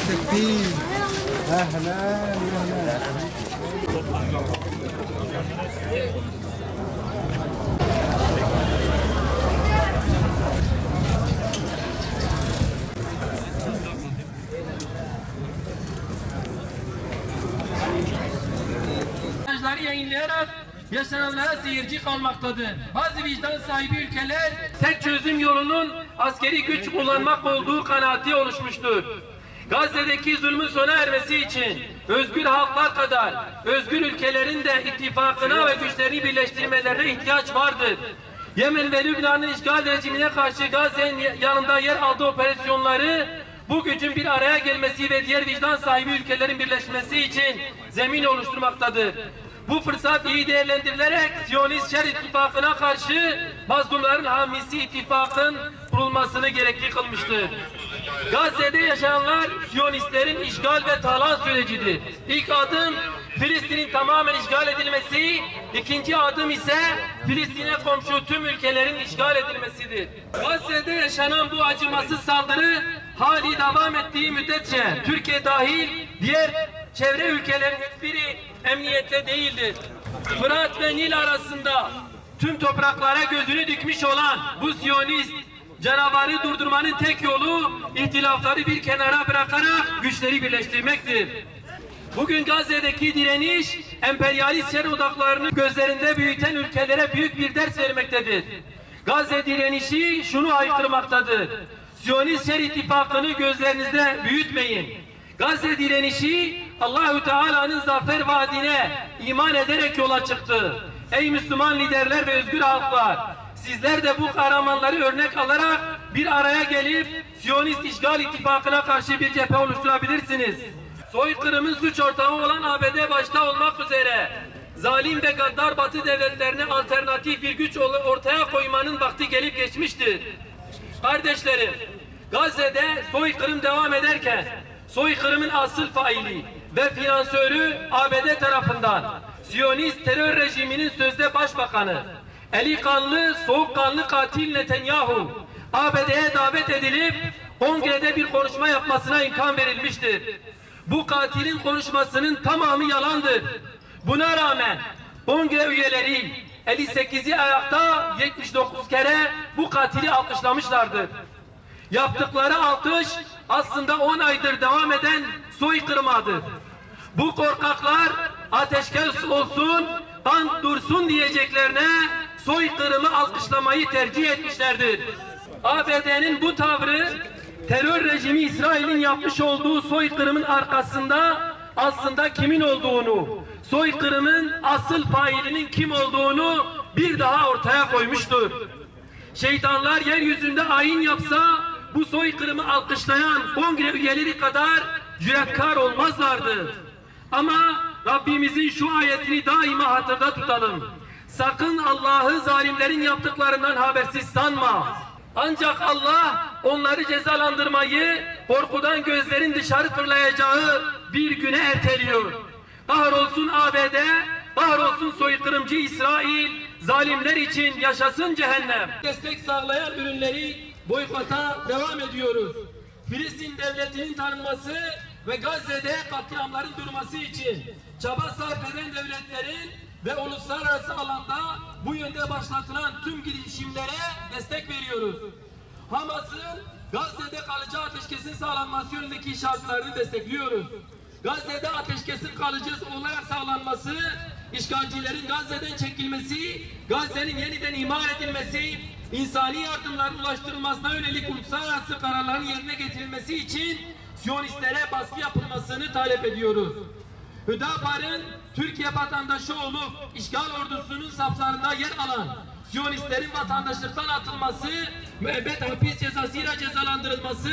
كتير. اهلا اهلا. Yayınlayarak yaşananlara seyirci kalmaktadır. Bazı vicdan sahibi ülkeler tek çözüm yolunun askeri güç kullanmak olduğu kanaati oluşmuştur. Gazze'deki zulmün sona ermesi için özgür halklar kadar özgür ülkelerin de ittifakına ve güçlerini birleştirmelerine ihtiyaç vardır. Yemen ve Lübnan'ın işgal rejimine karşı Gazze'nin yanında yer aldığı operasyonları bu gücün bir araya gelmesi ve diğer vicdan sahibi ülkelerin birleşmesi için zemin oluşturmaktadır. Bu fırsat iyi değerlendirilerek Siyonist Şer İttifakı'na karşı mazlumların hamisi ittifakın kurulmasını gerekli kılmıştır. Gazze'de yaşananlar Siyonistlerin işgal ve talan sürecidir. İlk adım Filistin'in tamamen işgal edilmesi, ikinci adım ise Filistin'e komşu tüm ülkelerin işgal edilmesidir. Gazze'de yaşanan bu acımasız saldırı hali devam ettiği müddetçe Türkiye dahil diğer çevre ülkelerin hiçbiri emniyette değildir. Fırat ve Nil arasında tüm topraklara gözünü dikmiş olan bu Siyonist canavarı durdurmanın tek yolu ihtilafları bir kenara bırakarak güçleri birleştirmektir. Bugün Gazze'deki direniş emperyalist şer odaklarını gözlerinde büyüten ülkelere büyük bir ders vermektedir. Gazze direnişi şunu haykırmaktadır: Siyonist Şer İttifakı'nı gözlerinizde büyütmeyin. Gazze direnişi Allahü Teala'nın zafer vaadine iman ederek yola çıktı. Ey Müslüman liderler ve özgür halklar, sizler de bu kahramanları örnek alarak bir araya gelip Siyonist işgal ittifakına karşı bir cephe oluşturabilirsiniz. Soykırımın suç ortağı olan ABD başta olmak üzere zalim ve gaddar Batı devletlerine alternatif bir güç ortaya koymanın vakti gelip geçmiştir. Kardeşlerim, Gazze'de soykırım devam ederken soykırımın asıl faili ve finansörü ABD tarafından Siyonist terör rejiminin sözde başbakanı, eli kanlı, soğukkanlı katil Netanyahu ABD'ye davet edilip kongrede bir konuşma yapmasına imkan verilmiştir. Bu katilin konuşmasının tamamı yalandır. Buna rağmen kongre üyeleri 58'i ayakta 79 kere bu katili alkışlamışlardır. Yaptıkları alkış aslında 10 aydır devam eden soykırımadır. Bu korkaklar ateşkes olsun, kan dursun diyeceklerine soykırımı alkışlamayı tercih etmişlerdir. ABD'nin bu tavrı terör rejimi İsrail'in yapmış olduğu soykırımın arkasında aslında kimin olduğunu, soykırımın asıl failinin kim olduğunu bir daha ortaya koymuştur. Şeytanlar yeryüzünde ayin yapsa bu soykırımı alkışlayan kongre üyeleri kadar cüretkar olmazlardı. Ama Rabbimizin şu ayetini daima hatırda tutalım. Sakın Allah'ı zalimlerin yaptıklarından habersiz sanma. Ancak Allah onları cezalandırmayı korkudan gözlerin dışarı fırlayacağı bir güne erteliyor. Kahrolsun ABD, kahrolsun soykırımcı İsrail, zalimler için yaşasın cehennem. Destek sağlayan ürünleri boykota devam ediyoruz. Filistin devletinin tanınması ve Gazze'de katliamların durması için çaba sarf eden devletlerin ve uluslararası alanda bu yönde başlatılan tüm girişimlere destek veriyoruz. Hamas'ın Gazze'de kalıcı ateşkesin sağlanması yönündeki şartlarını destekliyoruz. Gazze'de ateşkesin kalıcı olarak sağlanması, işgalcilerin Gazze'den çekilmesi, Gazze'nin yeniden imar edilmesi, insani yardımların ulaştırılmasına yönelik uluslararası kararların yerine getirilmesi için Siyonistlere baskı yapılmasını talep ediyoruz. Hüdapar'ın Türkiye vatandaşı olup işgal ordusunun saflarında yer alan Siyonistlerin vatandaşlıktan atılması, müebbet hapis cezasıyla cezalandırılması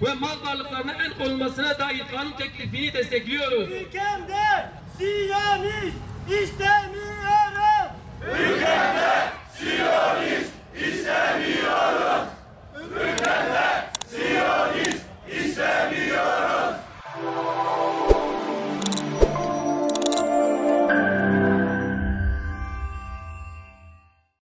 ve mal varlıklarına el konulmasına dair kanun teklifini destekliyoruz. Ülkemde Siyonist istemiyorum. Ülkemde Siyonist